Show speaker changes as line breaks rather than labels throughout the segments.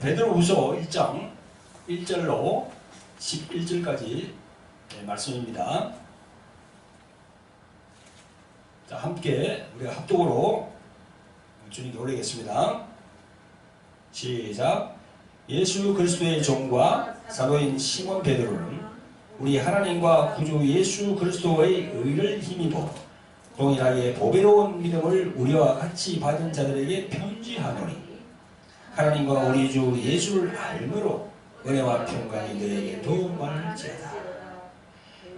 베드로후서 1장 1절로 11절까지 말씀입니다. 자, 함께 우리가 합독으로 주님께 올리겠습니다. 시작. 예수 그리스도의 종과 사도인 시몬 베드로는 우리 하나님과 구주 예수 그리스도의 의를 힘입어 동일하게 보배로운 믿음을 우리와 같이 받은 자들에게 편지하노니 하나님과 우리 주 예수를 알므로 은혜와 평강이 너에게도 많을지어다.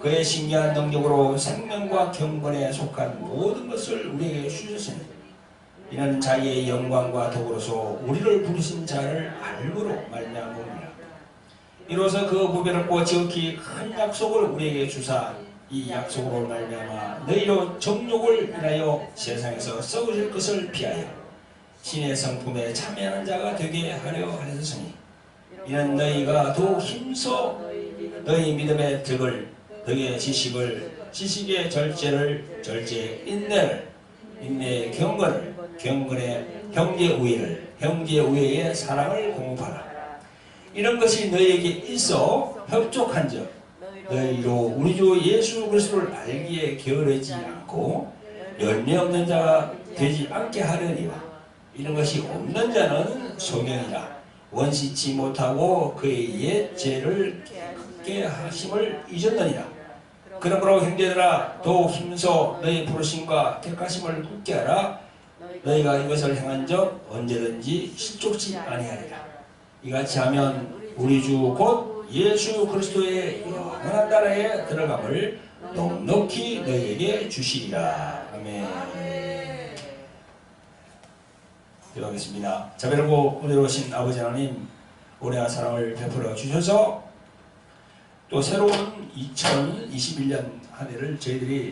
그의 신기한 능력으로 생명과 경건에 속한 모든 것을 우리에게 주셨으니 이는 자기의 영광과 덕으로서 우리를 부르신 자를 알므로 말미암음이라. 이로써 그 보배롭고 지극히 큰 약속을 우리에게 주사 이 약속으로 말미암아 너희로 정욕을 인하여 세상에서 썩으실 것을 피하여 신의 성품에 참여하는 자가 되게 하려 하셨으니 이는 너희가 더욱 힘써 너희 믿음의 덕을 덕의 지식을 지식의 절제를 절제의 인내를 인내의 경건을 경건의 형제 우애를 형제 우애의 사랑을 공급하라. 이런 것이 너희에게 있어 협족한즉 너희로 우리 주 예수 그리스도를 알기에 게으르지 않고 열매 없는 자가 되지 않게 하려니와 이런 것이 없는 자는 소경이라 원시치 못하고 그의 옛 죄를 깨끗게 하심을 잊었느니라. 그러므로 형제들아 더욱 힘써 너희 부르심과 택하심을 굳게 하라. 너희가 이것을 행한 적 언제든지 실족치 아니하리라. 이같이 하면 우리 주 곧 예수 그리스도의 영원한 나라에 들어감을 넉넉히 너희에게 주시리라. 아멘. 기도하겠습니다. 자비롭고 은혜로우신 아버지 하나님, 은혜와 사랑을 베풀어 주셔서 또 새로운 2021년 한 해를 저희들이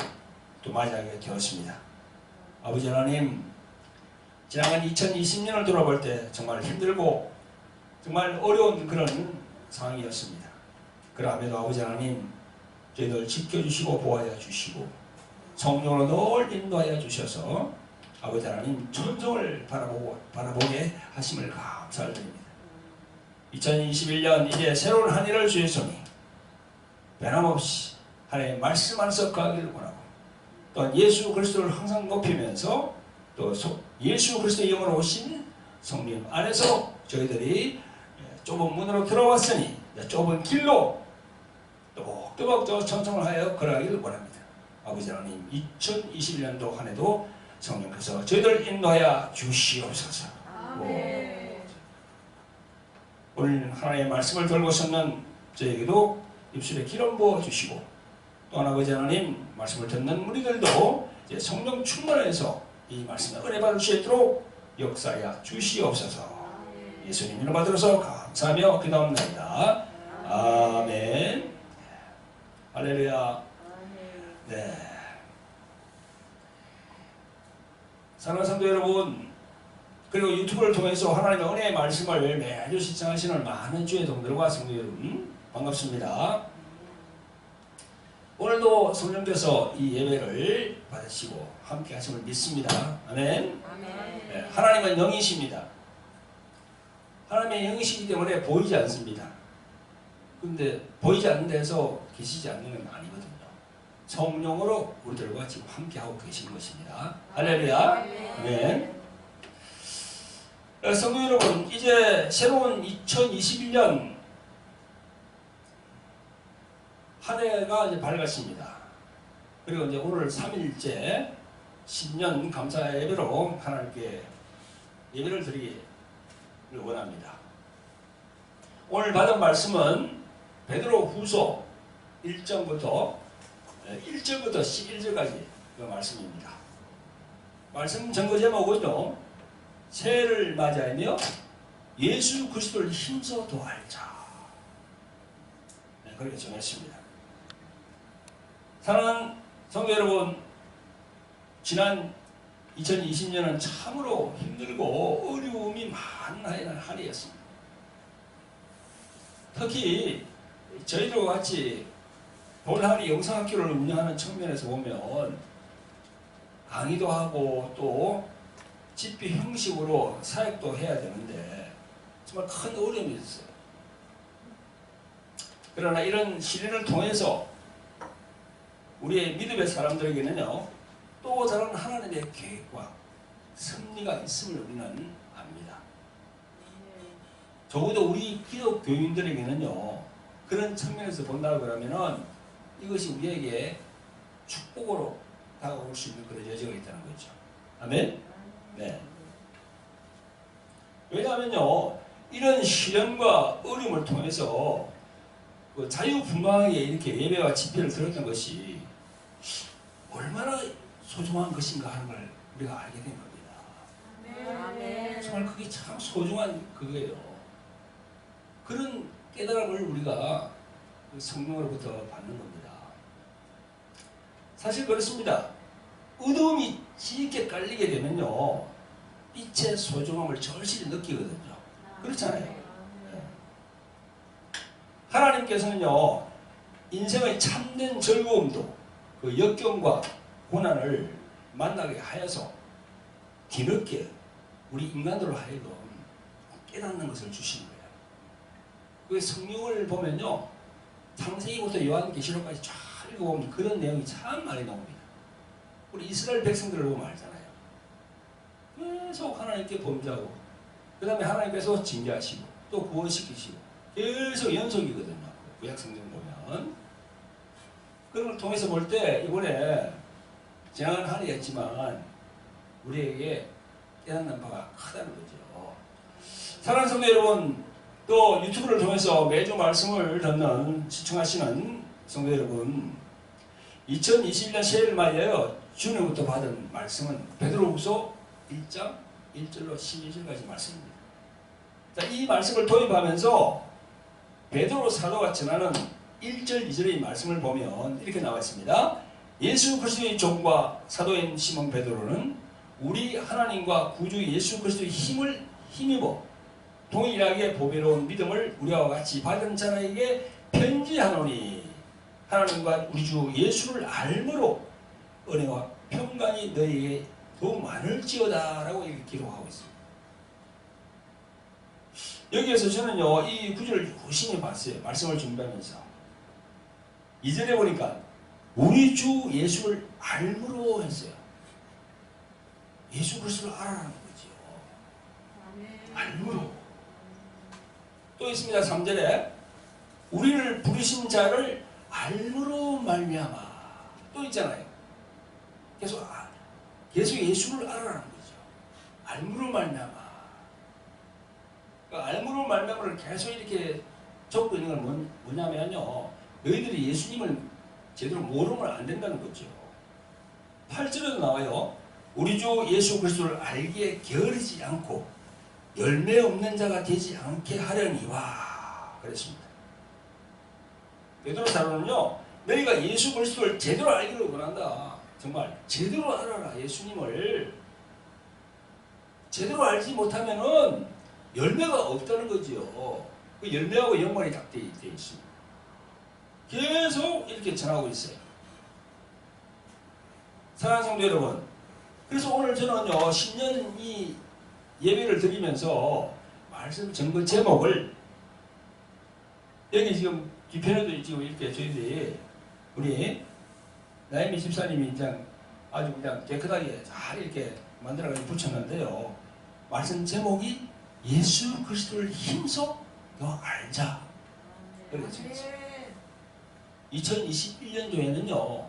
또 맞이하게 되었습니다. 아버지 하나님, 지나간 2020년을 돌아볼 때 정말 힘들고 정말 어려운 그런 상황이었습니다. 그럼에도 아버지 하나님, 저희들 지켜주시고 보호하여 주시고 성령으로 늘 인도하여 주셔서 아버지 하나님 천성을 바라보게 하심을 감사드립니다. 2021년 이제 새로운 한 해를 주셨으니 변함없이 하나님의 말씀 안에서 거하기를 원하고 또한 예수 그리스도를 항상 높이면서 또 예수 그리스도의 영으로 오신 성령 안에서 저희들이 좁은 문으로 들어왔으니 좁은 길로 또박또박 천성을 하여 걸어가기를 원합니다. 아버지 하나님 2021년도 한 해도 성령께서 저희들 인도하여 주시옵소서. 오늘 하나님의 말씀을 들고 섰는 저에게도 입술에 기름 부어 주시고 또한 아버지 하나님 말씀을 듣는 우리들도 이제 성령 충만해서 이 말씀을 은혜 받을 수 있도록 역사하여 주시옵소서. 예수님 이름 받들어서 감사하며 기도합니다. 아멘. 할렐루야. 네. 사랑하는 성도 여러분, 그리고 유튜브를 통해서 하나님의 은혜의 말씀을 매주 시청하시는 많은 주의 동들과 성도 여러분 반갑습니다. 오늘도 성령께서 이 예배를 받으시고 함께 하심을 믿습니다. 아멘. 네, 하나님은 영이십니다. 하나님의 영이시기 때문에 보이지 않습니다. 근데 보이지 않는 데서 계시지 않는 건 아니거든요. 성령으로 우리들과 지금 함께하고 계시는 것입니다. 할렐루야. 네. 성도 여러분, 이제 새로운 2021년 한 해가 이제 밝았습니다. 그리고 이제 오늘 3일째 신년 감사 예배로 하나님께 예배를 드리기를 원합니다. 오늘 받은 말씀은 베드로 후서 1장부터 11절까지 그 말씀입니다. 말씀 전거 제목은요, 새해를 맞이하며 예수 그리스도를 힘써 도할 자. 네, 그렇게 정했습니다. 사랑하는 성도 여러분, 지난 2020년은 참으로 힘들고 어려움이 많은 한 해였습니다. 특히 저희들과 같이 볼하리 영상학교를 운영하는 측면에서 보면 강의도 하고 또 집회 형식으로 사역도 해야 되는데 정말 큰 어려움이 있었어요. 그러나 이런 시련을 통해서 우리의 믿음의 사람들에게는요, 또 다른 하나님의 계획과 섭리가 있음을 우리는 압니다. 적어도 우리 기독교인들에게는요, 그런 측면에서 본다고 그러면은 이것이 우리에게 축복으로 다가올 수 있는 그런 여지가 있다는 거죠. 아멘? 네. 왜냐하면요, 이런 시련과 어려움을 통해서 그 자유분방하게 이렇게 예배와 집회를 드렸던 것이 얼마나 소중한 것인가 하는 걸 우리가 알게 된 겁니다.
아멘.
정말 그게 참 소중한 그거예요. 그런 깨달음을 우리가 성령으로부터 받는 겁니다. 사실 그렇습니다. 어두움이 짙게 깔리게 되면요, 빛의 소중함을 절실히 느끼거든요. 그렇잖아요. 네. 하나님께서는요, 인생의 참된 즐거움도 그 역경과 고난을 만나게 하여서 뒤늦게 우리 인간들로 하여금 깨닫는 것을 주시는 거예요. 그 성경을 보면요, 창세기부터 요한계시록까지 쫙 읽어보면 그런 내용이 참 많이 나옵니다. 우리 이스라엘 백성들을 보면 알잖아요. 계속 하나님께 범죄하고, 그 다음에 하나님께서 징계하시고 또 구원시키시고 계속 연속이거든요. 구약성경 보면. 그런 걸 통해서 볼 때 이번에 지난 한 해였지만 우리에게 깨닫는 바가 크다는 거죠. 사랑하는 성도 여러분, 또 유튜브를 통해서 매주 말씀을 듣는 시청하시는 성도 여러분, 2021년 새해를 맞이하여 주님부터 받은 말씀은 베드로후서 1장 1절로 12절까지 말씀입니다. 자, 이 말씀을 도입하면서 베드로 사도가 전하는 1절 2절의 말씀을 보면 이렇게 나와 있습니다. 예수 그리스도의 종과 사도인 시몬 베드로는 우리 하나님과 구주 예수 그리스도의 힘을 힘입어 동일하게 보배로운 믿음을 우리와 같이 받은 자에게 편지하노니 하나님과 우리 주 예수를 알므로 은혜와 평강이 너희에게 더욱 많을지어다 라고 이렇게 기록하고 있습니다. 여기에서 저는요, 이 구절을 유심히 봤어요. 말씀을 준비하면서 2절에 보니까 우리 주 예수를 알므로 했어요. 예수 그리스도를 알아라는 거죠. 알므로. 또 있습니다. 3절에 우리를 부르신 자를 알므로 말미암아. 또 있잖아요. 계속 예수를 알아라는 거죠. 알므로 말미암아. 그러니까 알므로 말미암아를 계속 이렇게 적고 있는 건 뭐냐면요, 너희들이 예수님을 제대로 모르면 안 된다는 거죠. 8절에도 나와요. 우리 주 예수 그리스도를 알기에 게으르지 않고 열매 없는 자가 되지 않게 하려니와 그랬습니다. 베드로 사도는요, 너희가 예수 그리스도를 제대로 알기를 원한다. 정말 제대로 알아라. 예수님을 제대로 알지 못하면은 열매가 없다는 거지요. 그 열매하고 연관이 딱 되어 있습니다. 계속 이렇게 전하고 있어요. 사랑하는 성도 여러분, 그래서 오늘 저는요, 신년 이 예배를 드리면서 말씀 전거 제목을 여기 지금 뒤편에도 지금 이렇게 저희들이 우리 나혜미 집사님이 그냥 아주 그냥 깨끗하게 잘 이렇게 만들어가지고 붙였는데요. 말씀 제목이 예수 그리스도를 힘써 너 알자. 그렇게 적었어요. 2021년도에는요,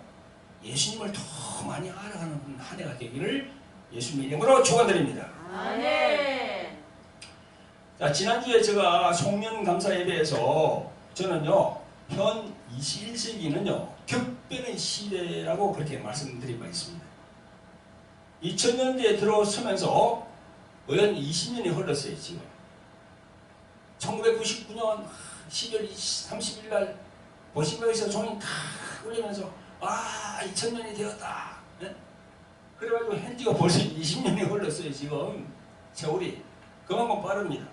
예수님을 더 많이 알아가는 한 해가 되기를 예수님의 이름으로 축원드립니다.
아멘.
자, 지난주에 제가 송년 감사 예배에서 저는요, 현 21세기는요, 격변의 시대라고 그렇게 말씀드린 바 있습니다. 2000년대에 들어서면서 거의 20년이 흘렀어요, 지금. 1999년 12월 30일 날 보신각에서 종이 탁 울리면서 2000년이 되었다. 네? 그래가지고 현지가 벌써 20년이 흘렀어요, 지금. 세월이. 그만큼 빠릅니다.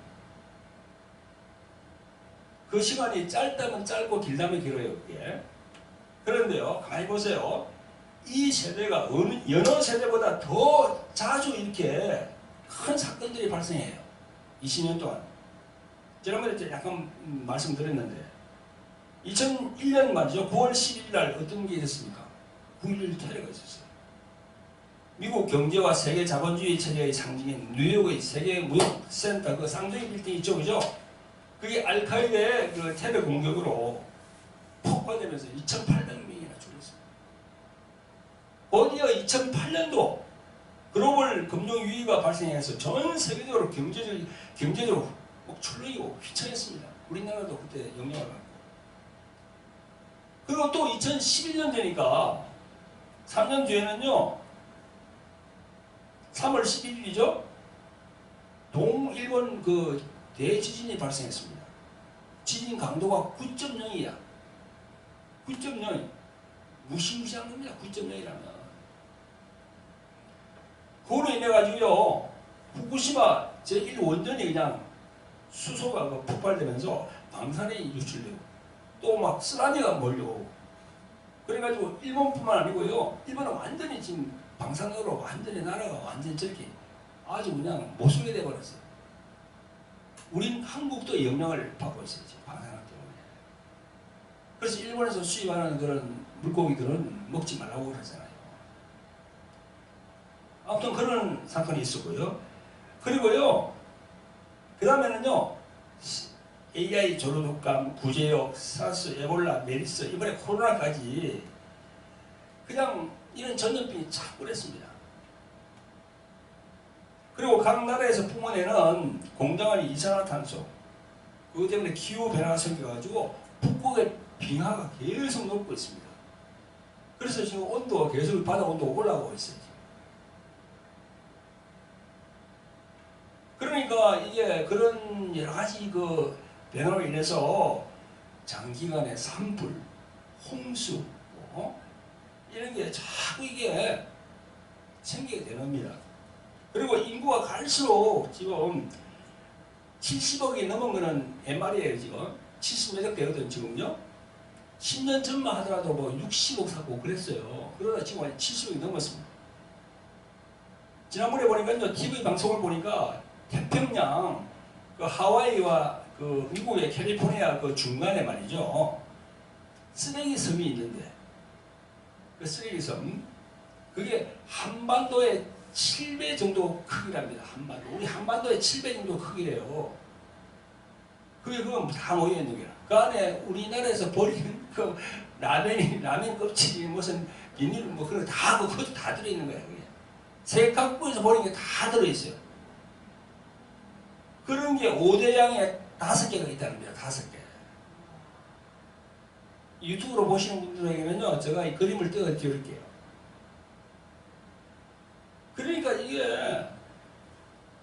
그 시간이 짧다면 짧고 길다면 길어요, 그게. 그런데요, 가만히 보세요. 이 세대가 여러 세대보다 더 자주 이렇게 큰 사건들이 발생해요. 20년 동안. 지난번에 이제 약간 말씀드렸는데 2001년 말이죠. 9월 10일 날 어떤 게 있었습니까? 9.11 테러가 있었어요. 미국 경제와 세계 자본주의 체제의 상징인 뉴욕의 세계 무역센터 그 쌍둥이 빌딩 있죠, 그죠? 그게 알카이다의 그 테러 공격으로 폭파되면서 2,800명이나 죽었습니다. 어디야 2008년도 글로벌 금융 위기가 발생해서 전 세계적으로 경제적으로 막 출렁이고 휘청했습니다. 우리나라도 그때 영향을 받고. 그리고 또 2011년 되니까 3년 뒤에는요. 3월 11일이죠. 동일본 그 대지진이 발생했습니다. 지진 강도가 9.0이야. 9.0. 무시무시한 겁니다. 9.0이라면. 그로 인해 가지고요. 후쿠시마 제1원전이 그냥 수소가 폭발되면서 방사능이 유출되고 또 막 쓰나미가 몰려오고 그래가지고 일본뿐만 아니고요. 일본은 완전히 지금 방사능으로 완전히 나라가 완전히 저렇게 아주 그냥 못쓰게 돼버렸어요. 우린 한국도 영향을 받고 있어요. 지금 방사능 때문에. 그래서 일본에서 수입하는 그런 물고기들은 먹지 말라고 그러잖아요. 아무튼 그런 사건이 있었고요. 그리고요. 그 다음에는요. AI 조류독감, 구제역, 사스, 에볼라, 메리스, 이번에 코로나까지 그냥 이런 전염병이 자꾸 그랬습니다. 그리고 각 나라에서 뿜어내는 공장안의 이산화탄소 그것 때문에 기후변화가 생겨가지고 북극의 빙하가 계속 높고 있습니다. 그래서 지금 온도가 계속 바다 온도가 올라가고 있어요. 그러니까 이게 그런 여러 가지 그 변화로 인해서 장기간의 산불, 홍수 이런 게 자꾸 이게 생기게 되는 겁니다. 그리고 인구가 갈수록 지금 70억이 넘은 거는 옛말이에요. 지금 70몇 되거든 지금요. 10년 전만 하더라도 뭐 60억 사고 그랬어요. 그러다 지금 70억이 넘었습니다. 지난번에 보니까요. TV 방송을 보니까 태평양 그 하와이와 그 미국의 캘리포니아 그 중간에 말이죠. 쓰레기 섬이 있는데 그 쓰레기 섬 그게 한반도의 7배 정도 크기랍니다. 한반도. 우리 한반도의 7배 정도 크기래요. 그게 그건 다 모여 있는 거야. 그 안에 우리나라에서 버리는 그 라면 껍질이 무슨 비닐 뭐 그런 거 다 그것도 다 들어 있는 거야. 그게. 세계 각국에서 버리는 게 다 들어 있어요. 그런 게 5대양에 5개가 있다는 거예요. 5개. 유튜브로 보시는 분들에게는요. 제가 이 그림을 띄워 드릴게요. 그러니까 이게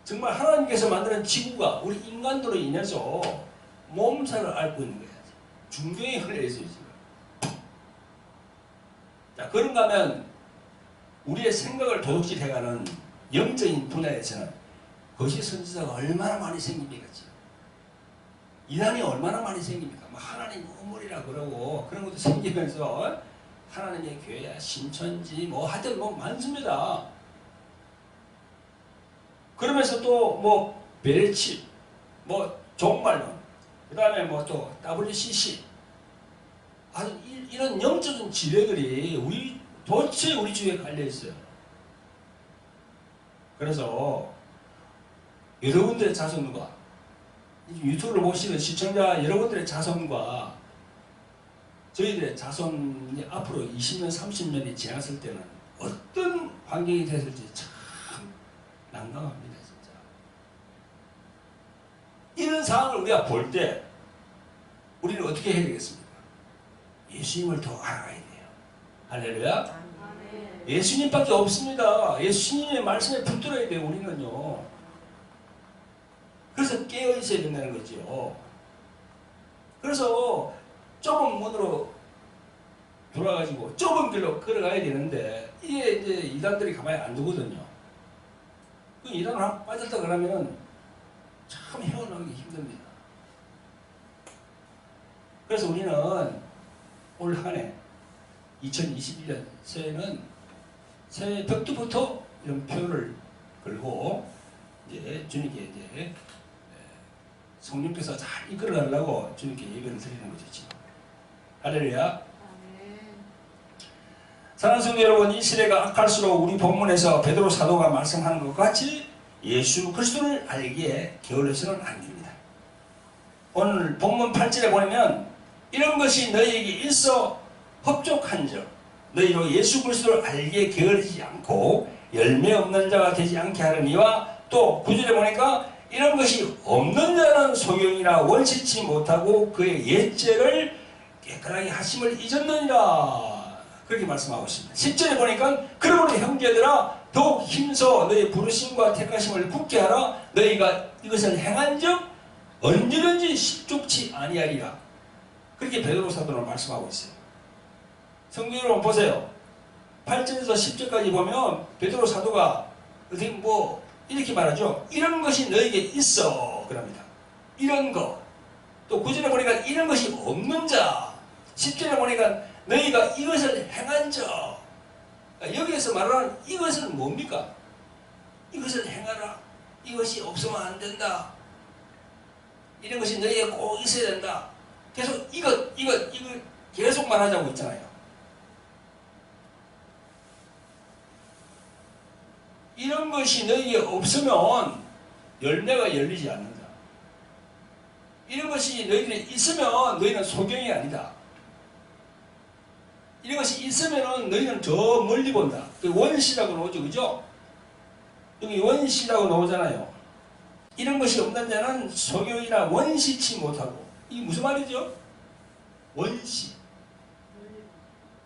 정말 하나님께서 만드는 지구가 우리 인간들로 인해서 몸살을 앓고 있는 거예요. 중병에 걸려 있어요. 지금. 자, 그런가 하면 우리의 생각을 도둑질해가는 영적인 분야에서는 거짓 선지자가 얼마나 많이 생깁니까? 지금. 이단이 얼마나 많이 생깁니까? 뭐 하나님 우물이라 그러고 그런 것도 생기면서 하나님의 교회야 신천지 뭐 하여튼 뭐 많습니다. 그러면서 또 뭐 벨치 뭐 종말론 그 다음에 뭐 또 WCC 아주 이런 영적인 지뢰들이 도대체 우리 주위에 깔려 있어요. 그래서 여러분들의 자손과 유튜브를 보시는 시청자 여러분들의 자손과 저희들의 자손이 앞으로 20년, 30년이 지났을 때는 어떤 환경이 됐을지 참 난감합니다. 진짜. 이런 상황을 우리가 볼 때 우리는 어떻게 해야 되겠습니까? 예수님을 더 알아가야 돼요. 할렐루야. 예수님밖에 없습니다. 예수님의 말씀에 붙들어야 돼요. 우리는요. 그래서 깨어 있어야 된다는 거죠. 그래서 좁은 문으로 돌아가지고 좁은 길로 걸어가야 되는데 이게 이제 이단들이 가만히 안 두거든요. 그 이단을 한번 빠졌다 그러면 참 헤어나오기 힘듭니다. 그래서 우리는 올 한 해 2021년 새해는 새해 벽두부터 이런 표를 걸고 이제 주님께 이제 성령께서 잘 이끌어가려고 주님께 예배를 드리는 거죠. 지금. 할렐루야. 사랑하는 성도 여러분, 이 시대가 악할수록 우리 본문에서 베드로 사도가 말씀하는 것 같이 예수 그리스도를 알기에 게을러서는 안 됩니다. 오늘 본문 8절에 보면 이런 것이 너희에게 있어 흡족한즉 너희로 예수 그리스도를 알기에 게으르지 않고 열매 없는 자가 되지 않게 하려니와 또 9절에 보니까 이런 것이 없는 자는 소경이나 원치치 못하고 그의 옛죄를 깨끗하게 하심을 잊었느니라 그렇게 말씀하고 있습니다. 10절에 보니까 그러므로 형제들아 더욱 힘써 너희 부르심과 택하심을 굳게 하라. 너희가 이것을 행한즉 언제든지 십죽지 아니하리라. 그렇게 베드로 사도는 말씀하고 있어요. 성도 여러분 보세요. 8절에서 10절까지 보면 베드로 사도가 어떻게 이렇게 말하죠. 이런 것이 너에게 있어 그럽니다. 이런 것. 또 9절에 보니까 이런 것이 없는 자. 10절에 보니까 너희가 이것을 행한즉. 여기에서 말하는 이것은 뭡니까? 이것을 행하라. 이것이 없으면 안 된다. 이런 것이 너희에게 꼭 있어야 된다. 계속 이것 계속 말하자고 있잖아요. 이런 것이 너희에게 없으면 열매가 열리지 않는다. 이런 것이 너희들이 있으면 너희는 소경이 아니다. 이런 것이 있으면 너희는 저 멀리 본다. 원시라고 나오죠. 그죠? 여기 원시라고 나오잖아요. 이런 것이 없는 자는 소경이나 원시치 못하고. 이게 무슨 말이죠? 원시.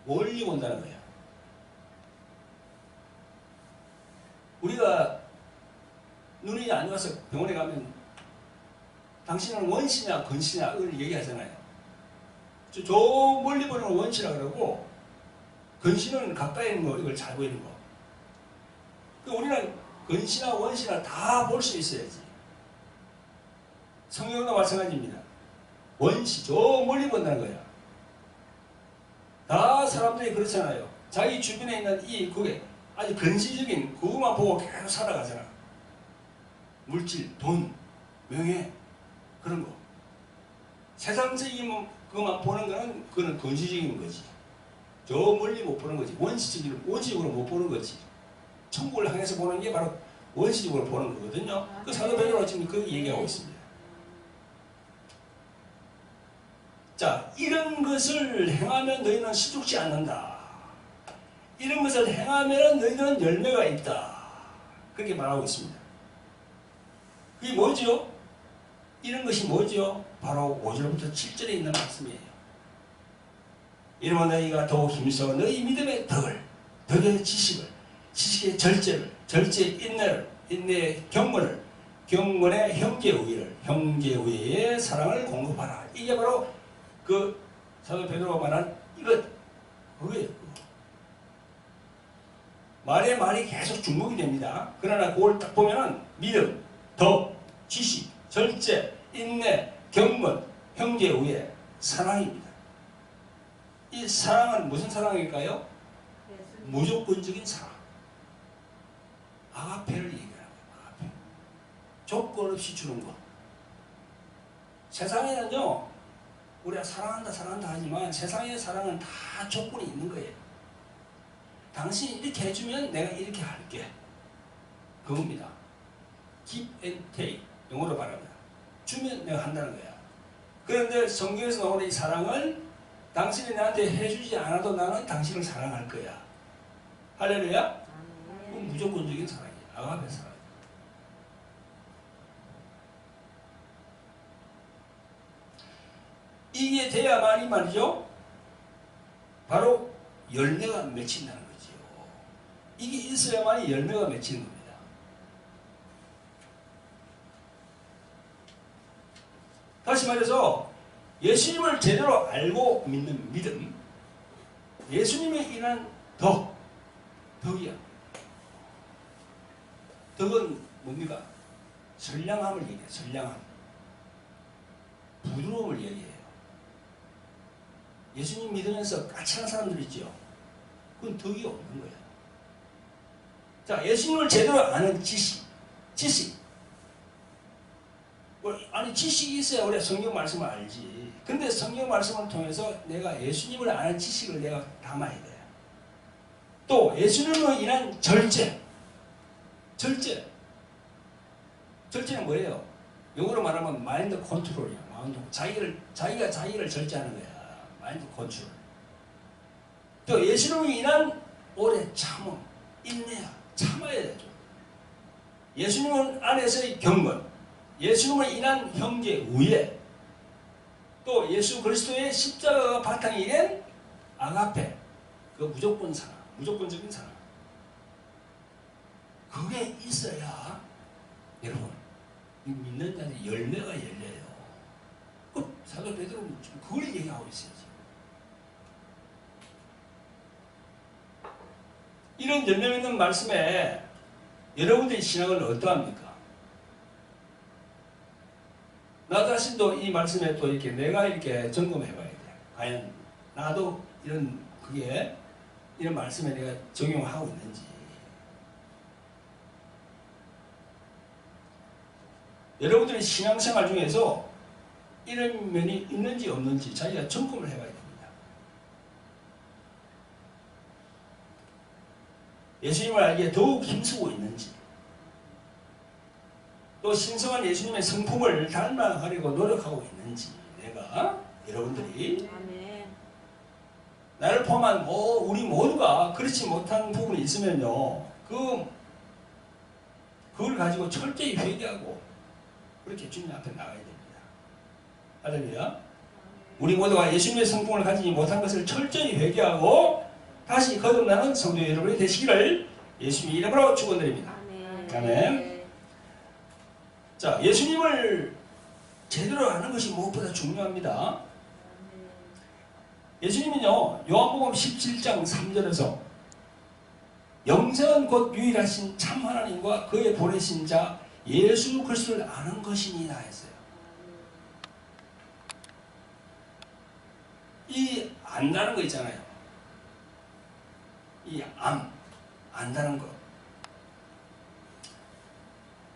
멀리 본다는 거예요. 우리가 눈이 안 좋아서 병원에 가면 당신은 원시냐 근시냐 이걸 얘기하잖아요. 저 멀리 보는 걸 원시라 그러고 근시는 가까이 있는 거 이걸 잘 보이는 거. 우리는 근시나 원시나 다 볼 수 있어야지. 성경도 마찬가지입니다. 원시 저 멀리 본다는 거야. 다 사람들이 그렇잖아요. 자기 주변에 있는 그게 아주 근시적인 그것만 보고 계속 살아가잖아. 물질, 돈, 명예 그런 거. 세상적인 그것만 보는 거는 그거는 근시적인 거지. 저 멀리 못 보는 거지. 원시적으로 못 보는 거지. 천국을 향해서 보는 게 바로 원시적으로 보는 거거든요. 그 사도 베드로가 지금 그 얘기하고 있습니다. 자, 이런 것을 행하면 너희는 시죽지 않는다. 이런 것을 행하면 너희는 열매가 있다. 그렇게 말하고 있습니다. 그게 뭐죠? 이런 것이 뭐죠? 바로 5절부터 7절에 있는 말씀이에요. 이러면 너희가 더욱 힘써 너희 믿음의 덕을, 덕의 지식을, 지식의 절제를, 절제의 인내를, 인내의 경건을, 경건의 형제우애를, 형제우애의 사랑을 공급하라. 이게 바로 그 사도 베드로가 말한 그거예요. 말이 계속 중복이 됩니다. 그러나 그걸 딱 보면은 믿음, 덕, 지식, 절제, 인내, 경건, 형제우애, 사랑입니다. 이 사랑은 무슨 사랑일까요? 무조건적인 사랑. 아가페를 얘기하는 거예요. 아가페. 조건 없이 주는 거. 세상에는요, 우리가 사랑한다 하지만 세상의 사랑은 다 조건이 있는 거예요. 당신이 이렇게 해주면 내가 이렇게 할게. 그겁니다. Give and take. 영어로 말합니다. 주면 내가 한다는 거야. 그런데 성경에서 나오는 이 사랑은 당신이 나한테 해주지 않아도 나는 당신을 사랑할 거야. 할렐루야? 그건 무조건적인 사랑이야. 아가페 사랑. 이게 돼야만이 말이죠. 바로 열매가 맺힌다는 거죠. 이게 있어야만이 열매가 맺히는 겁니다. 다시 말해서 예수님을 제대로 알고 믿는 믿음, 예수님에 인한 덕이야. 덕은 뭡니까? 선량함을 얘기해요. 선량함. 부드러움을 얘기해요. 예수님 믿으면서 까칠한 사람들 있죠. 그건 덕이 없는 거예요. 자, 예수님을 제대로 아는 지식. 아니 아니 지식이 있어야 우리가 성경 말씀을 알지. 근데 성경 말씀을 통해서 내가 예수님을 아는 지식을 내가 담아야 돼. 또 예수님으로 인한 절제. 절제는 뭐예요? 영어로 말하면 마인드 컨트롤이야. 자기가 자기를 절제하는 거야. 마인드 컨트롤. 또 예수님으로 인한 오래 참음, 인내야. 참아야 되죠. 예수님 안에서의 경건, 예수님으로 인한 형제 우애, 또 예수 그리스도의 십자가가 바탕이 된 아가페, 그 무조건 사랑, 무조건적인 사랑. 그게 있어야 여러분 믿는 자들의 열매가 열려요. 그 사도 베드로는 지금 그걸 얘기하고 있어요. 이런 열매 맺는 말씀에 여러분들의 신앙을 어떠합니까? 나 자신도 이 말씀에 또 이렇게 내가 이렇게 점검해 봐야 돼. 과연 나도 이런 말씀에 내가 적용하고 있는지. 여러분들의 신앙생활 중에서 이런 면이 있는지 없는지 자기가 점검을 해봐야 됩니다. 예수님을 알기에 더욱 힘쓰고 있는지, 또 신성한 예수님의 성품을 닮아가려고 노력하고 있는지, 내가 여러분들이 나를 포함한 우리 모두가 그렇지 못한 부분이 있으면요, 그걸 가지고 철저히 회개하고 그렇게 주님 앞에 나가야 됩니다. 할렐루야. 우리 모두가 예수님의 성품을 가지지 못한 것을 철저히 회개하고 다시 거듭나는 성도 여러분이 되시기를 예수님의 이름으로 축원드립니다. 아멘. 자, 예수님을 제대로 아는 것이 무엇보다 중요합니다. 예수님은요, 요한복음 17장 3절에서 영생은 곧 유일하신 참 하나님과 그의 보내신 자 예수 그리스도를 아는 것이니라 했어요. 이 안다는 거 있잖아요. 이 안다는 것.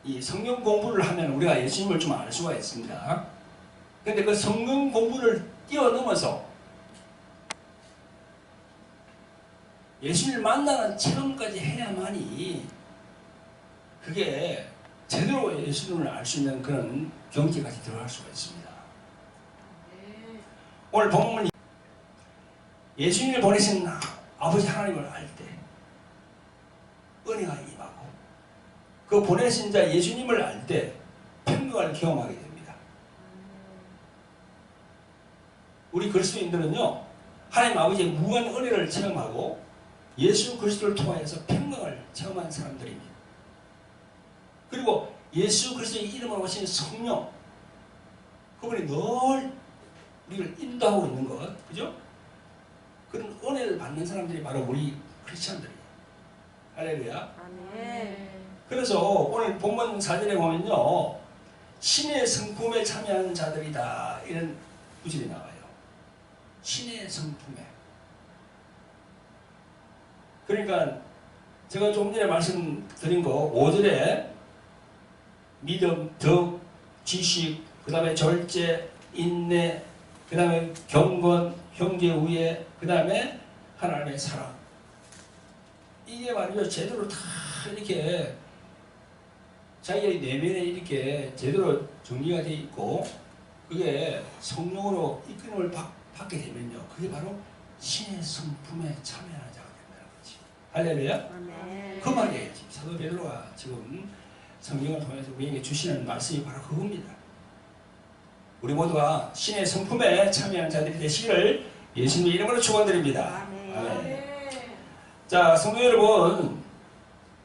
이 성경 공부를 하면 우리가 예수님을 좀 알 수가 있습니다. 근데 그 성경 공부를 뛰어넘어서 예수님을 만나는 체험까지 해야만이 그게 제대로 예수님을 알 수 있는 그런 경지까지 들어갈 수가 있습니다. 오늘 본문은 예수님을 보내신 아버지 하나님을 알 때 은혜가 임하고 그 보내신 자 예수님을 알 때 평강을 경험하게 됩니다. 우리 그리스도인들은요, 하나님 아버지의 무한 은혜를 체험하고 예수 그리스도를 통하여서 평강을 체험한 사람들입니다. 그리고 예수 그리스도의 이름으로 오신 성령, 그분이 늘 우리를 인도하고 있는 것, 그죠? 그런 은혜를 받는 사람들이 바로 우리 크리스천들이에요. 할렐루야.
아멘.
그래서 오늘 본문 4절에 보면요, 신의 성품에 참여하는 자들이다, 이런 구절이 나와요. 신의 성품에. 그러니까 제가 좀 전에 말씀드린 거 5절에 믿음, 덕, 지식, 그 다음에 절제, 인내, 그 다음에 경건, 형제 우애, 그 다음에 하나님의 사랑. 이게 말이죠, 제대로 다 이렇게 자기의 내면에 이렇게 제대로 정리가 되어 있고, 그게 성령으로 이끌림을 받게 되면요, 그게 바로 신의 성품에 참여하는 자가 된다는 거지. 할렐루야. 그 말이에요. 지금 사도 베드로가 지금 성경을 통해서 우리에게 주시는 말씀이 바로 그겁니다. 우리 모두가 신의 성품에 참여하는 자들이 되시기를 예수님의 이름으로 축원드립니다. 아멘. 자, 성도 여러분,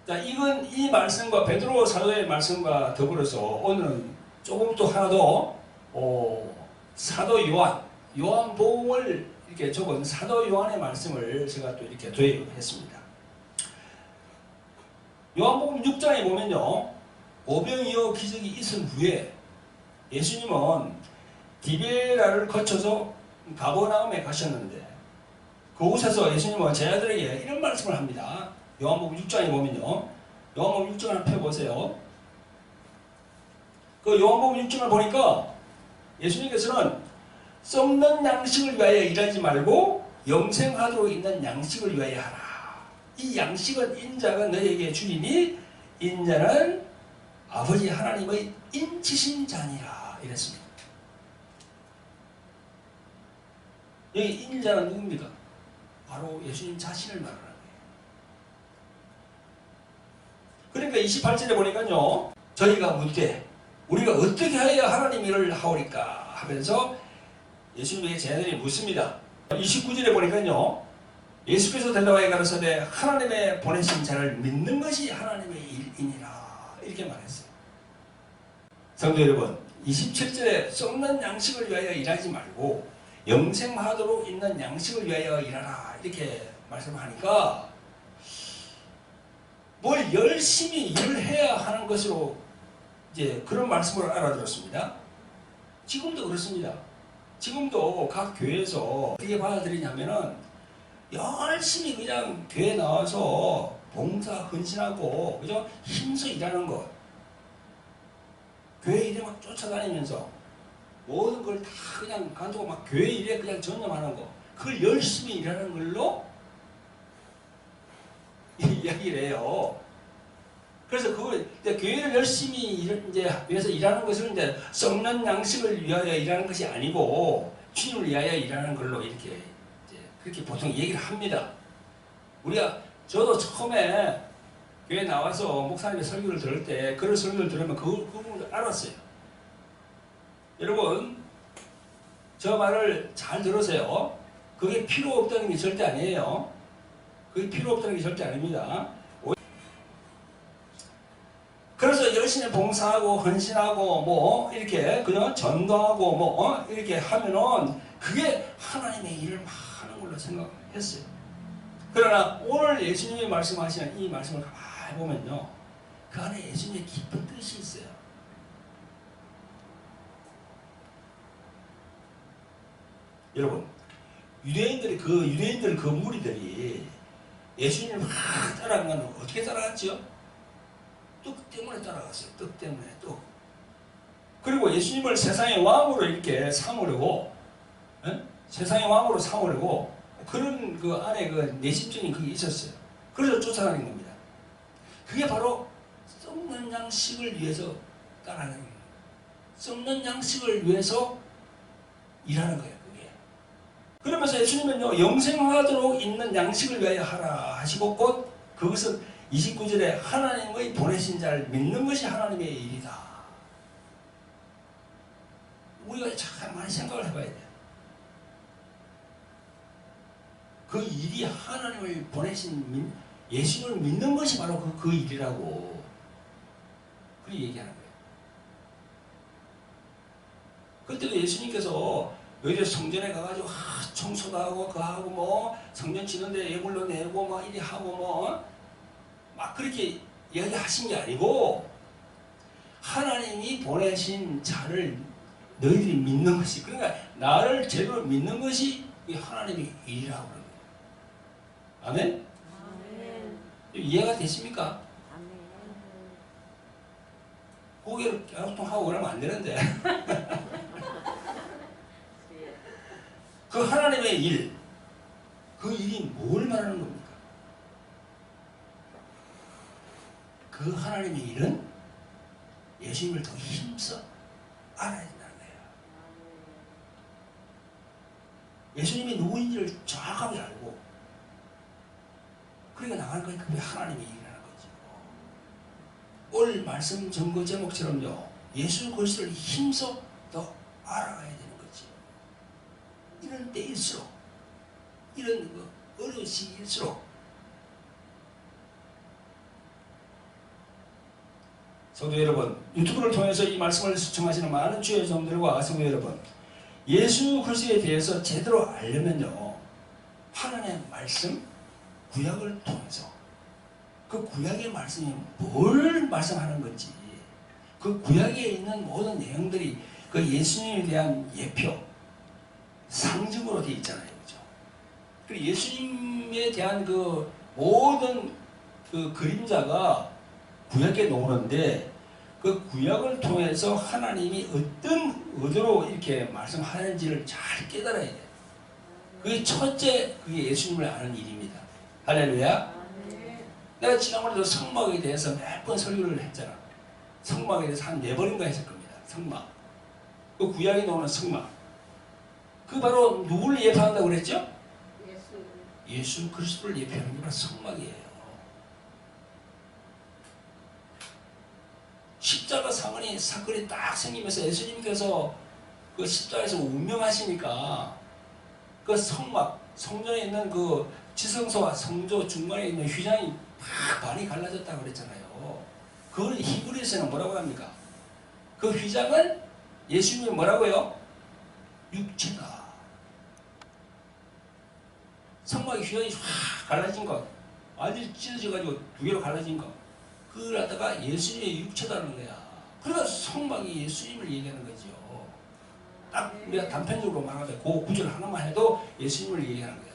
자, 이 말씀과 베드로 사도의 말씀과 더불어서 오늘은 조금 또 하나 더 사도 요한복음을 이렇게 적은 사도 요한의 말씀을 제가 또 이렇게 도입했습니다. 요한복음 6장에 보면요, 오병이어 기적이 있은 후에 예수님은 디베라를 거쳐서 가버나움에 가셨는데, 그곳에서 예수님은 제자들에게 이런 말씀을 합니다. 요한복음 6장에 보면요, 요한복음 6장 한번 펴보세요. 그 요한복음 6장을 보니까 예수님께서는 썩는 양식을 위하여 일하지 말고 영생하도록 있는 양식을 위하여 하라. 이 양식은 인자가 너에게 주리니 인자는 아버지 하나님의 인치신 자니라 이랬습니다. 여기 인자는 누굽니까? 바로 예수님 자신을 말하는 거예요. 그러니까 28절에 보니까요, 저희가 묻되 우리가 어떻게 하여야 하나님 일을 하오리까 하면서 예수님에게 제자들이 묻습니다. 29절에 보니까요, 예수께서 대답하여 가라사대 하나님의 보내신 자를 믿는 것이 하나님의 일이니라 이렇게 말했어요. 성도 여러분, 27절에 썩는 양식을 위하여 일하지 말고 영생하도록 있는 양식을 위하여 일하라 이렇게 말씀하니까 뭘 열심히 일을 해야 하는 것으로 이제 그런 말씀을 알아들었습니다. 지금도 그렇습니다. 지금도 각 교회에서 어떻게 받아들이냐면은 열심히 그냥 교회 나와서 봉사 헌신하고 그죠? 힘써 일하는 것, 교회 일에 막 쫓아다니면서 모든 걸 다 그냥 간두고 막 교회 일에 그냥 전념하는 거, 그걸 열심히 일하는 걸로 이야기를 해요. 그래서 그걸 교회를 열심히 이제 위해서 일하는 것을 이제 썩는 양식을 위하여 일하는 것이 아니고 주님을 위하여 일하는 걸로 이렇게 이제 그렇게 보통 얘기를 합니다. 저도 처음에 교회 나와서 목사님의 설교를 들을 때 그런 설교를 들으면 그 부분을 알았어요. 여러분, 저 말을 잘 들으세요. 그게 필요 없다는 게 절대 아니에요. 그게 필요 없다는 게 절대 아닙니다. 그래서 열심히 봉사하고 헌신하고 뭐 이렇게 그냥 전도하고 뭐 이렇게 하면은 그게 하나님의 일을 하는 걸로 생각했어요. 그러나 오늘 예수님이 말씀하시는 이 말씀을 가만히 보면요, 그 안에 예수님의 깊은 뜻이 있어요. 여러분, 유대인들 그 무리들이 예수님을 막 따라간 건 어떻게 따라갔죠? 떡 때문에 따라갔어요. 떡 때문에 떡. 그리고 예수님을 세상의 왕으로 이렇게 삼으려고, 세상의 왕으로 삼으려고 그런 그 안에 그 내심적인 그게 있었어요. 그래서 쫓아가는 겁니다. 그게 바로 썩는 양식을 위해서 따라가는 거예요. 썩는 양식을 위해서 일하는 거예요. 그게. 그러면서 예수님은요, 영생하도록 있는 양식을 위하여 하라 하시고 곧 그것은 29절에 하나님의 보내신 자를 믿는 것이 하나님의 일이다. 우리가 참 많이 생각을 해봐야 돼요. 그 일이 하나님을 보내신 예수님을 믿는 것이 바로 그 일이라고 그렇게 얘기하는 거예요. 그때도 예수님께서 오히려 성전에 가가지고 청소도 하고 그거 하고 뭐 성전 지는데 예물로 내고 막 이리 하고 뭐 막 그렇게 이야기하신 게 아니고 하나님이 보내신 자를 너희들이 믿는 것이, 그러니까 나를 제대로 믿는 것이 하나님의 일이라고 그러는 거예요. 아멘?
아멘.
이해가 되십니까?
아멘.
고개를 갸우뚱하고 그러면 안 되는데 그 하나님의 일, 그 일이 뭘 말하는 겁니까? 그 하나님의 일은 예수님을 더 힘써 알아야 된다는 거예요. 예수님이 누구인지를 정확하게 알고 그러니까 나가는 거니까 그게 하나님의 일이라는 거죠. 오늘 말씀 전거 제목처럼요, 예수 그리스도를 힘써 더 알아가야 되는 거지. 이런 때일수록, 이런 어려운 시기일수록 성도 여러분, 유튜브를 통해서 이 말씀을 시청하시는 많은 주의 종들과 성도 여러분, 예수 그리스도에 대해서 제대로 알려면요, 하나님의 말씀, 구약을 통해서 그 구약의 말씀이 뭘 말씀하는 건지, 그 구약에 있는 모든 내용들이 그 예수님에 대한 예표, 상징으로 되어 있잖아요. 그죠? 그리고 예수님에 대한 그 모든 그 그림자가 구약에 나오는데, 그 구약을 통해서 하나님이 어떤 의도로 이렇게 말씀하는지를 잘 깨달아야 돼요. 그게 첫째, 그게 예수님을 아는 일입니다. 할렐루야. 내가 지난번에도 성막에 대해서 몇 번 설교를 했잖아. 성막에 대해서 한 4번인가 했을 겁니다. 성막. 그 구약에 나오는 성막. 그 바로 누구를 예표한다고 그랬죠? 예수 그리스도를 예표하는 게 바로 성막이에요. 십자가 사건이 딱 생기면서 예수님께서 그 십자가에서 운명하시니까 그 성막, 성전에 있는 그 지성소와 성조 중간에 있는 휘장이 다 반이 갈라졌다고 그랬잖아요. 그걸 히브리서는 뭐라고 합니까? 그 휘장은 예수님이 뭐라고요? 육체다. 성막의 휘장이 확 갈라진 것, 완전히 찢어져가지고 2개로 갈라진 것, 그걸 하다가 예수님의 육체다는 거야. 그러니까 성막이 예수님을 얘기하는 거죠. 딱 우리가 단편적으로 말하면 그 구절 하나만 해도 예수님을 얘기하는 거야.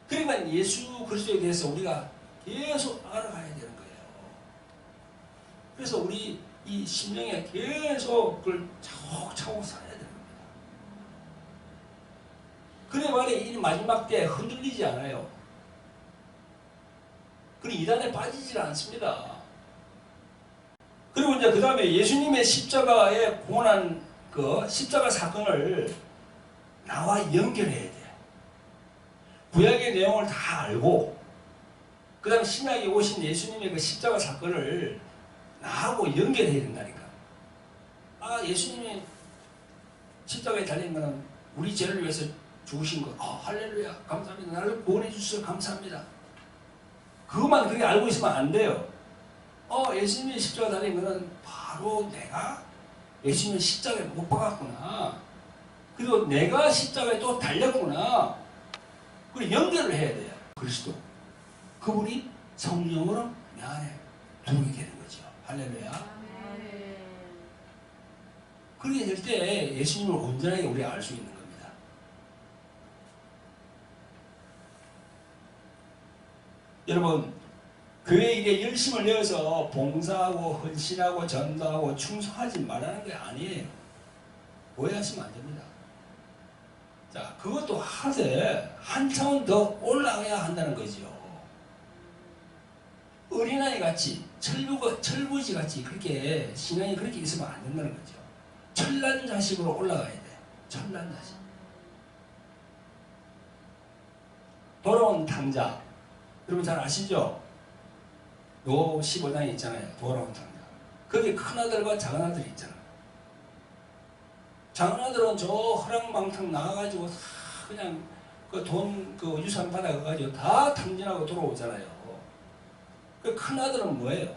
그러니까 예수 그리스도에 대해서 우리가 계속 알아가야 되는 거예요. 그래서 우리 이 심령에 계속 그걸 차곡차곡 살아야 되는 겁니다. 그래 말에 이 마지막 때 흔들리지 않아요. 그리고 이단에 빠지질 않습니다. 그리고 이제 그 다음에 예수님의 십자가에 공헌한 그 십자가 사건을 나와 연결해야 돼. 구약의 내용을 다 알고, 그 다음에 신약에 오신 예수님의 그 십자가 사건을 나하고 연결해야 된다니까. 아, 예수님이 십자가에 달린 거는 우리 죄를 위해서 죽으신 거. 할렐루야. 감사합니다. 나를 구원해 주셔서 감사합니다. 그것만 그렇게 알고 있으면 안 돼요. 예수님이 십자가 달린 거는 바로 내가 예수님의 십자가에 못 박았구나. 그리고 내가 십자가에 또 달렸구나. 그리고 연결을 해야 돼요. 그리스도. 그분이 성령으로 내 안에 들어오게 되는 거죠. 할렐루야. 그렇게 될 때 예수님을 온전하게 우리가 알 수 있는 겁니다. 여러분, 교회 일에 열심을 내어서 봉사하고 헌신하고 전도하고 충성하지 말라는 게 아니에요. 오해하시면 안 됩니다. 자, 그것도 하되 한 차원 더 올라가야 한다는 거죠. 어린아이 같이 철부지 같이 그렇게 신앙이 그렇게 있으면 안 된다는 거죠. 천란자식으로 올라가야 돼. 천란자식. 돌아온 탕자. 여러분 잘 아시죠? 요 15장에 있잖아요. 돌아온 탕자. 거기 큰아들과 작은아들이 있잖아. 작은아들은 저 허랑방탕 나가가지고 다 그냥 그 돈, 그 유산 받아가지고 다 탕진하고 돌아오잖아요. 그 큰아들은 뭐예요?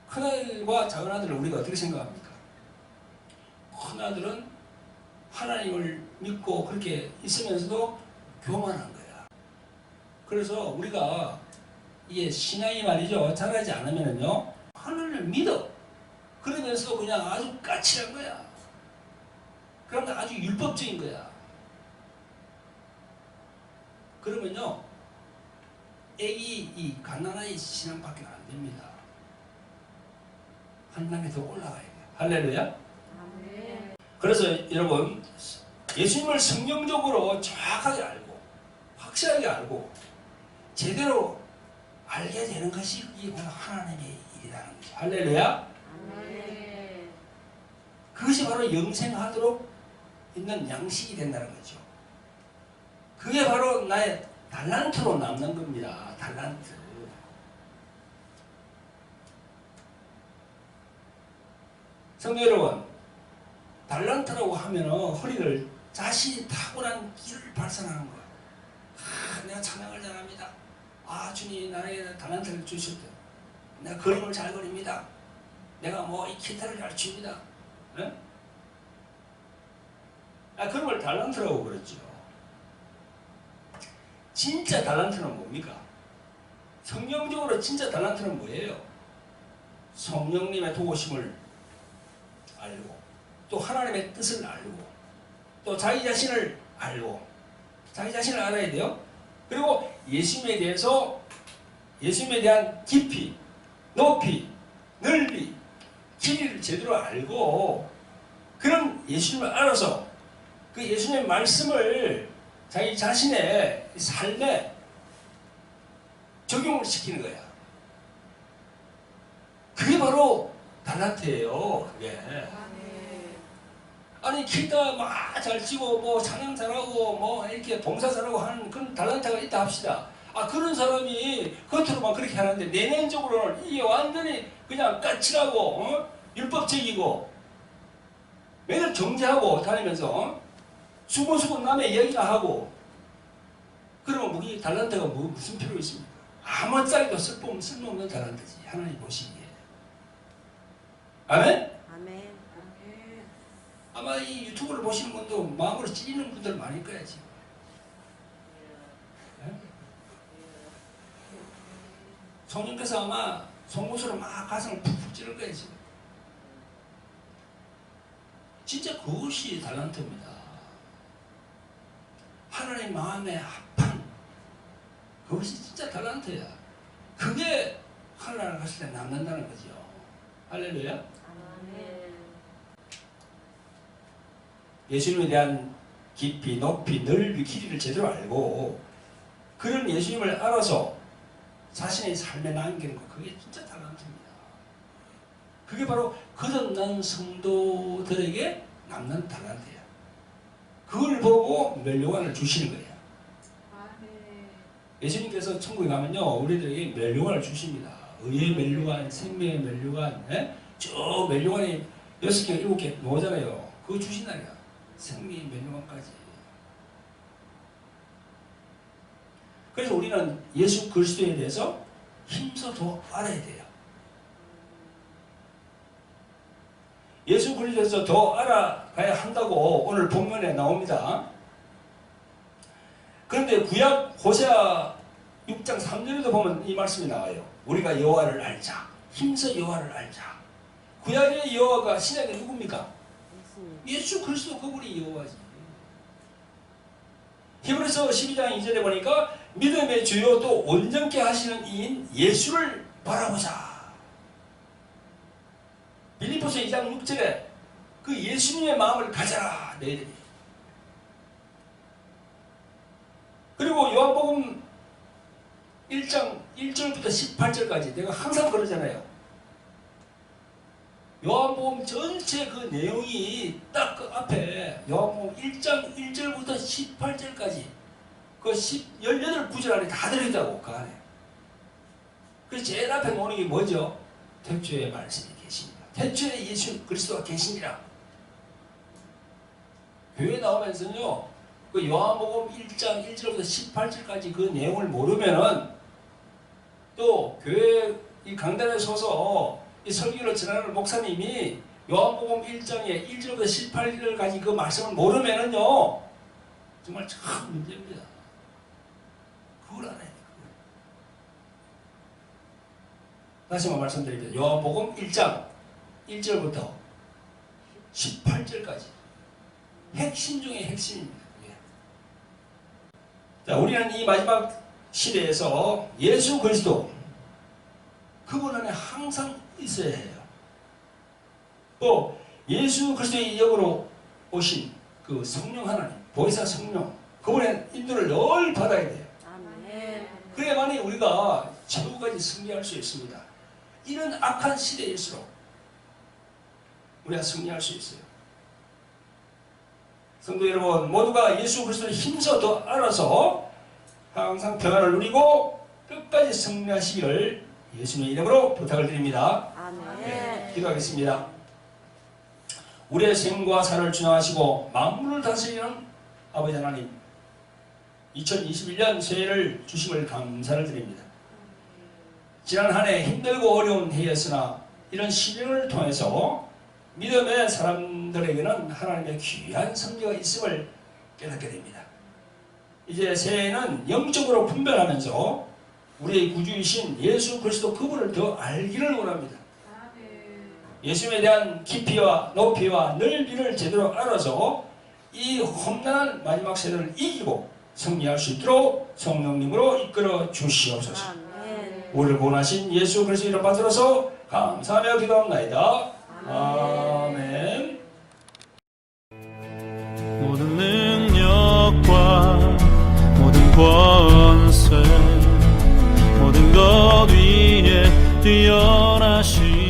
큰아들과 작은아들을 우리가 어떻게 생각합니까? 큰아들은 하나님을 믿고 그렇게 있으면서도 교만한 거야. 그래서 우리가 이게 신앙이 말이죠. 잘하지 않으면요. 하나님을 믿어. 그러면서 그냥 아주 까칠한 거야. 그런데 아주 율법적인 거야. 그러면요. 이 갓난아이 신앙밖에 안 됩니다. 한 단계 더 올라가야 돼요. 할렐루야. 그래서 여러분, 예수님을 성경적으로 정확하게 알고 확실하게 알고 제대로 알게 되는 것이 이게 바로 하나님의 일이라는 거죠. 할렐루야. 그것이 바로 영생하도록 있는 양식이 된다는 거죠. 그게 바로 나의 달란트로 남는 겁니다. 달란트. 성도 여러분, 달란트라고 하면 허리를 자신이 타고난 길을 발산하는 거야. 내가 찬양을 잘합니다. 주님이 나에게 달란트를 주셨대. 내가 그림을 잘 그립니다. 내가 이 기타를 잘 칩니다. 네? 그런 걸 달란트라고 그랬죠. 진짜 달란트는 뭡니까? 성경적으로 진짜 달란트는 뭐예요? 성령님의 도우심을 알고, 또 하나님의 뜻을 알고, 또 자기 자신을 알고, 자기 자신을 알아야 돼요. 그리고 예수님에 대해서 예수님에 대한 깊이, 높이, 넓이, 길이를 제대로 알고 그런 예수님을 알아서 그 예수님의 말씀을 자기 자신의 삶에 적용을 시키는 거야. 그게 바로 달란트예요. 그게. 아니 기타 막 잘 치고 뭐 찬양 잘하고 뭐 이렇게 봉사 잘하고 하는 그런 달란트가 있다 합시다. 아 그런 사람이 겉으로만 그렇게 하는데 내면적으로는 이게 완전히 그냥 까칠하고 율법적이고 맨날 정죄하고 다니면서 수고수고 남의 얘기나 하고 그러면 우리 달란트가 무슨 필요 있습니까? 아무짝에도 쓸모없는 달란트지 하나님 보시기에. 아멘?
아멘.
아마 이 유튜브를 보시는 분도 마음으로 찔리는 분들 많을 거야 지금. 네? 성령께서 아마 송곳으로 막 가슴을 푹푹 찌를 거야 지금. 진짜 그것이 달란트입니다. 하나님 마음에 합한 그것이 진짜 달란트야. 그게 하늘나라 갔을 때 남는다는 거죠. 할렐루야.
아멘.
예수님에 대한 깊이, 높이, 넓이, 길이를 제대로 알고 그런 예수님을 알아서 자신의 삶에 남기는 것, 그게 진짜 달란트입니다. 그게 바로 거듭난 성도들에게 남는 달란트야. 그걸 보고 멸류관을 주시는 거예요. 예수님께서 천국에 가면요 우리들에게 멸류관을 주십니다. 의의 멸류관, 생명의 멸류관, 쭉 멸류관이 6개, 7개 나오잖아요. 그거 주신다니까. 생명의 멸류관까지. 그래서 우리는 예수 그리스도에 대해서 힘써 더 알아야 돼요. 예수 그리스도에서 더 알아가야 한다고 오늘 본문에 나옵니다. 그런데 구약 호세아 6장 3절에도 보면 이 말씀이 나와요. 우리가 여호와를 알자. 힘써 여호와를 알자. 구약의 여호와가 신약의 누굽니까? 예수 그리스도 그분이 여호와지. 히브리서 12장 2절에 보니까 믿음의 주요 또 온전케 하시는 이인 예수를 바라보자. 빌립보서 2장 6절에 그 예수님의 마음을 가져라 너희들이. 그리고 요한복음 1장 1절부터 18절까지 내가 항상 그러잖아요. 요한복음 전체 그 내용이 딱 그 앞에 요한복음 1장 1절부터 18절까지 그 18구절 안에 다 들어있다고 그 안에. 그래서 제일 앞에 나오는 게 뭐죠? 태초에 말씀이 계십니다. 태초에 예수 그리스도가 계시니라. 교회 나오면서요 그 요한복음 1장 1절부터 18절까지 그 내용을 모르면은 또 교회 이 강단에 서서 이 설교를 전하는 목사님이 요한복음 1장에 1절부터 18절까지 그 말씀을 모르면은요 정말 참 문제입니다. 그걸 알아야 돼요. 다시 한번 말씀드립니다. 요한복음 1장 1절부터 18절까지 핵심 중에 핵심입니다. 자, 우리는 이 마지막 시대에서 예수 그리스도 그분 안에 항상 있어야 해요. 또 예수 그리스도의 역으로 오신 그 성령 하나님, 보혜사 성령 그분의 인도를 늘 받아야 돼요.
아멘.
그래야만이 우리가 최후까지 승리할 수 있습니다. 이런 악한 시대일수록 우리가 승리할 수 있어요. 성도 여러분 모두가 예수 그리스도를 힘써 더 알아서 항상 평안을 누리고 끝까지 승리하시기를 예수님의 이름으로 부탁을 드립니다.
아멘.
네, 기도하겠습니다. 우리의 생과 사를 주장하시고 만물을 다스리는 아버지 하나님 2021년 새해를 주심을 감사를 드립니다. 지난 한 해 힘들고 어려운 해였으나 이런 시련을 통해서 믿음의 사람들에게는 하나님의 귀한 성취가 있음을 깨닫게 됩니다. 이제 새해에는 영적으로 분별하면서 우리의 구주이신 예수 그리스도 그분을 더 알기를 원합니다. 예수님에 대한 깊이와 높이와 넓이를 제대로 알아서 이 험난한 마지막 세대를 이기고 승리할 수 있도록 성령님으로 이끌어 주시옵소서.
아멘.
우리를 구원하신 예수 그리스도 이름 받들어서 감사하며 기도합나이다. 아멘.
모든 능력과 모든 권세 모든 것 위에 뛰어나신